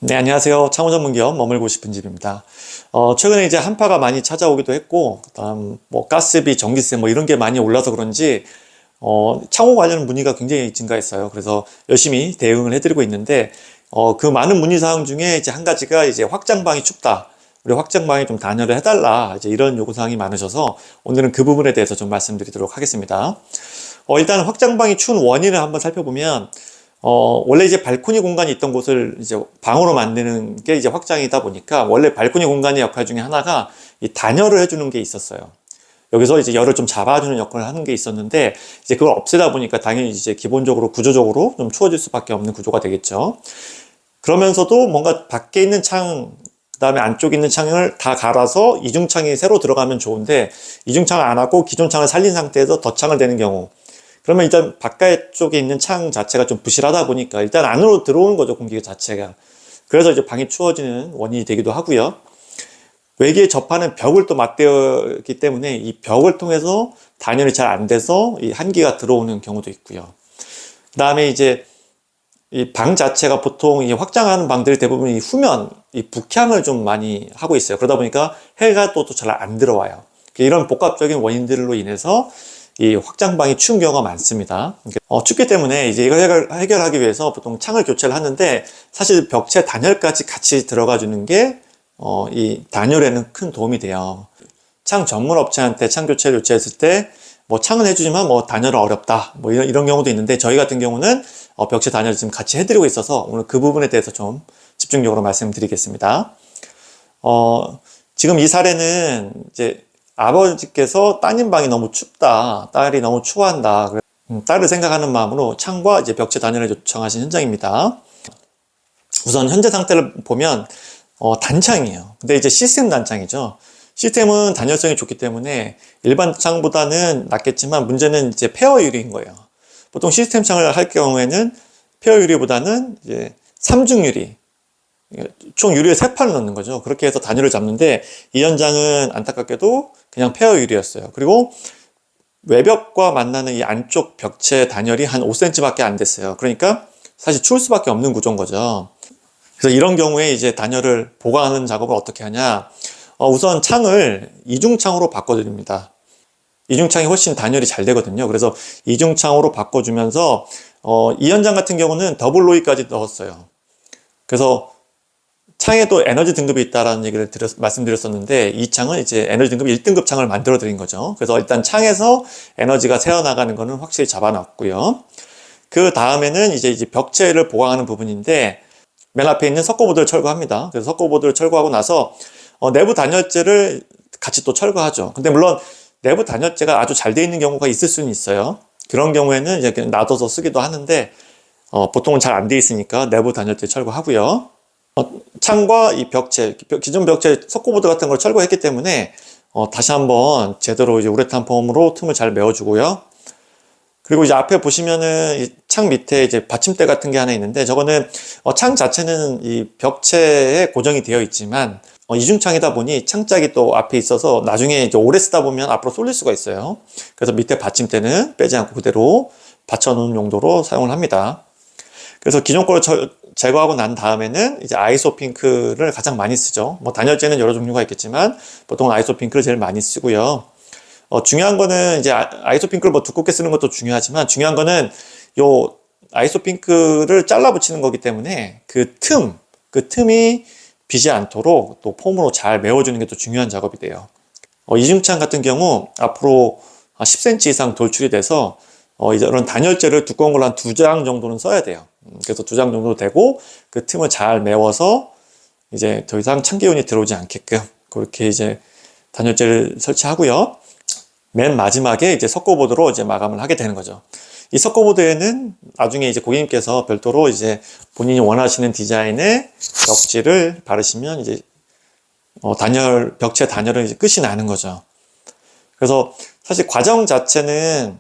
네, 안녕하세요. 창호 전문기업 머물고 싶은 집입니다. 최근에 이제 한파가 많이 찾아오기도 했고, 그다음 뭐 가스비, 전기세 뭐 이런 게 많이 올라서 그런지 창호 관련 문의가 굉장히 증가했어요. 그래서 열심히 대응을 해드리고 있는데, 그 많은 문의 사항 중에 이제 한 가지가 이제 확장방이 춥다. 우리 확장방에 좀 단열을 해달라. 이제 이런 요구 사항이 많으셔서 오늘은 그 부분에 대해서 좀 말씀드리도록 하겠습니다. 일단 확장방이 추운 원인을 한번 살펴보면, 원래 이제 발코니 공간이 있던 곳을 이제 방으로 만드는 게 이제 확장이다 보니까 원래 발코니 공간의 역할 중에 하나가 이 단열을 해주는 게 있었어요. 여기서 이제 열을 좀 잡아주는 역할을 하는 게 있었는데 이제 그걸 없애다 보니까 당연히 이제 기본적으로 구조적으로 좀 추워질 수밖에 없는 구조가 되겠죠. 그러면서도 뭔가 밖에 있는 창, 그다음에 안쪽에 있는 창을 다 갈아서 이중창이 새로 들어가면 좋은데 이중창을 안 하고 기존 창을 살린 상태에서 덧창을 대는 경우, 그러면 일단 바깥쪽에 있는 창 자체가 좀 부실하다 보니까 일단 안으로 들어오는 거죠, 공기 자체가. 그래서 이제 방이 추워지는 원인이 되기도 하고요. 외기에 접하는 벽을 또 맞대었기 때문에 이 벽을 통해서 단열이 잘 안 돼서 이 한기가 들어오는 경우도 있고요. 그 다음에 이제 이 방 자체가 보통 이 확장하는 방들이 대부분 이 후면, 이 북향을 좀 많이 하고 있어요. 그러다 보니까 해가 또 잘 안 들어와요. 이런 복합적인 원인들로 인해서 이 확장방이 추운 경우가 많습니다. 춥기 때문에 이제 이걸 해결하기 위해서 보통 창을 교체를 하는데 사실 벽체 단열까지 같이 들어가 주는 게 이 단열에는 큰 도움이 돼요. 창 전문 업체한테 창 교체를 요청했을 때 뭐 창은 해주지만 뭐 단열은 어렵다 뭐 이런 경우도 있는데 저희 같은 경우는 벽체 단열을 지금 같이 해드리고 있어서 오늘 그 부분에 대해서 좀 집중적으로 말씀드리겠습니다. 지금 이 사례는 이제 아버지께서 따님 방이 너무 춥다, 딸이 너무 추워한다, 딸을 생각하는 마음으로 창과 이제 벽체 단열을 요청하신 현장입니다. 우선 현재 상태를 보면 단창이에요. 근데 이제 시스템 단창이죠. 시스템은 단열성이 좋기 때문에 일반 창보다는 낫겠지만 문제는 이제 폐허 유리인 거예요. 보통 시스템 창을 할 경우에는 폐허 유리보다는 이제 삼중 유리, 총 유리에 3판을 넣는 거죠. 그렇게 해서 단열을 잡는데 이 현장은 안타깝게도 그냥 폐허 유리였어요. 그리고 외벽과 만나는 이 안쪽 벽체 단열이 한 5cm밖에 안 됐어요. 그러니까 사실 추울 수밖에 없는 구조인 거죠. 그래서 이런 경우에 이제 단열을 보강하는 작업을 어떻게 하냐. 우선 창을 이중창으로 바꿔드립니다. 이중창이 훨씬 단열이 잘 되거든요. 그래서 이중창으로 바꿔주면서 이 현장 같은 경우는 더블 로이까지 넣었어요. 그래서 창에도 에너지 등급이 있다라는 얘기를 말씀드렸었는데 이 창은 이제 에너지 등급 1등급 창을 만들어 드린 거죠. 그래서 일단 창에서 에너지가 새어나가는 거는 확실히 잡아놨고요. 그 다음에는 이제 벽체를 보강하는 부분인데 맨 앞에 있는 석고보드를 철거합니다. 그래서 석고보드를 철거하고 나서 내부 단열재를 같이 또 철거하죠. 근데 물론 내부 단열재가 아주 잘 돼 있는 경우가 있을 수는 있어요. 그런 경우에는 이제 그냥 놔둬서 쓰기도 하는데 보통은 잘 안 돼 있으니까 내부 단열재 철거하고요. 창과 이 벽체, 기존 벽체 석고보드 같은 걸 철거했기 때문에 다시 한번 제대로 이제 우레탄 폼으로 틈을 잘 메워주고요. 그리고 이제 앞에 보시면은 이 창 밑에 이제 받침대 같은 게 하나 있는데 저거는 창 자체는 이 벽체에 고정이 되어 있지만 이중창이다 보니 창짝이 또 앞에 있어서 나중에 이제 오래 쓰다 보면 앞으로 쏠릴 수가 있어요. 그래서 밑에 받침대는 빼지 않고 그대로 받쳐놓는 용도로 사용을 합니다. 그래서 기존 걸 제거하고 난 다음에는 이제 아이소핑크를 가장 많이 쓰죠. 뭐 단열재는 여러 종류가 있겠지만 보통 아이소핑크를 제일 많이 쓰고요. 중요한 거는 이제 아이소핑크를 뭐 두껍게 쓰는 것도 중요하지만 중요한 거는 요 아이소핑크를 잘라 붙이는 거기 때문에 그 틈이 비지 않도록 또 폼으로 잘 메워주는 게 또 중요한 작업이 돼요. 이중창 같은 경우 앞으로 10cm 이상 돌출이 돼서 이런 단열재를 두꺼운 걸로 한 2장 정도는 써야 돼요. 그래서 2장 정도 되고 그 틈을 잘 메워서 이제 더 이상 찬기운이 들어오지 않게끔 그렇게 이제 단열재를 설치하고요. 맨 마지막에 이제 석고보드로 이제 마감을 하게 되는 거죠. 이 석고보드에는 나중에 이제 고객님께서 별도로 이제 본인이 원하시는 디자인의 벽지를 바르시면 이제 벽체 단열은 이제 끝이 나는 거죠. 그래서 사실 과정 자체는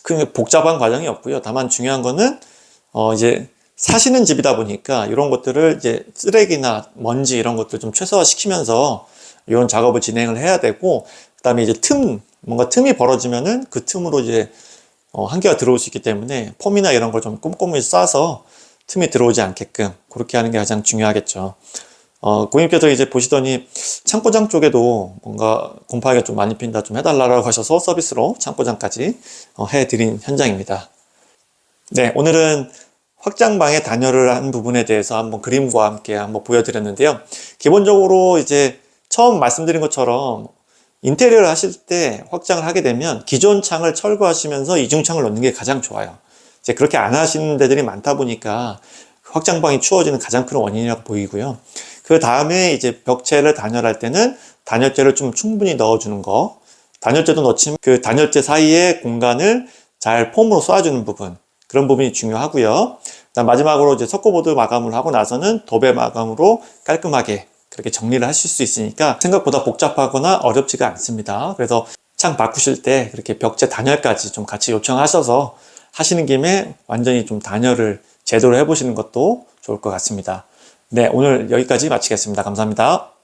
그 복잡한 과정이 없고요. 다만 중요한 거는 이제 사시는 집이다 보니까 이런 것들을 이제 쓰레기나 먼지 이런 것들 좀 최소화 시키면서 이런 작업을 진행을 해야 되고, 그 다음에 이제 뭔가 틈이 벌어지면은 그 틈으로 이제 한기가 들어올 수 있기 때문에 폼이나 이런 걸 좀 꼼꼼히 싸서 틈이 들어오지 않게끔 그렇게 하는 게 가장 중요하겠죠. 고객님께서 이제 보시더니 창고장 쪽에도 뭔가 곰팡이가 좀 많이 핀다 좀 해달라고 하셔서 서비스로 창고장까지 해드린 현장입니다. 네, 오늘은 확장방의 단열을 한 부분에 대해서 한번 그림과 함께 한번 보여드렸는데요. 기본적으로 이제 처음 말씀드린 것처럼 인테리어를 하실 때 확장을 하게 되면 기존 창을 철거하시면서 이중창을 넣는 게 가장 좋아요. 이제 그렇게 안 하시는 데들이 많다 보니까 확장방이 추워지는 가장 큰 원인이라고 보이고요. 그 다음에 이제 벽체를 단열할 때는 단열재를 좀 충분히 넣어주는 거, 단열재도 넣지만 그 단열재 사이의 공간을 잘 폼으로 쏘아주는 부분, 그런 부분이 중요하고요. 그다음 마지막으로 이제 석고보드 마감을 하고 나서는 도배 마감으로 깔끔하게 그렇게 정리를 하실 수 있으니까 생각보다 복잡하거나 어렵지가 않습니다. 그래서 창 바꾸실 때 그렇게 벽체 단열까지 좀 같이 요청하셔서 하시는 김에 완전히 좀 단열을 제대로 해보시는 것도 좋을 것 같습니다. 네, 오늘 여기까지 마치겠습니다. 감사합니다.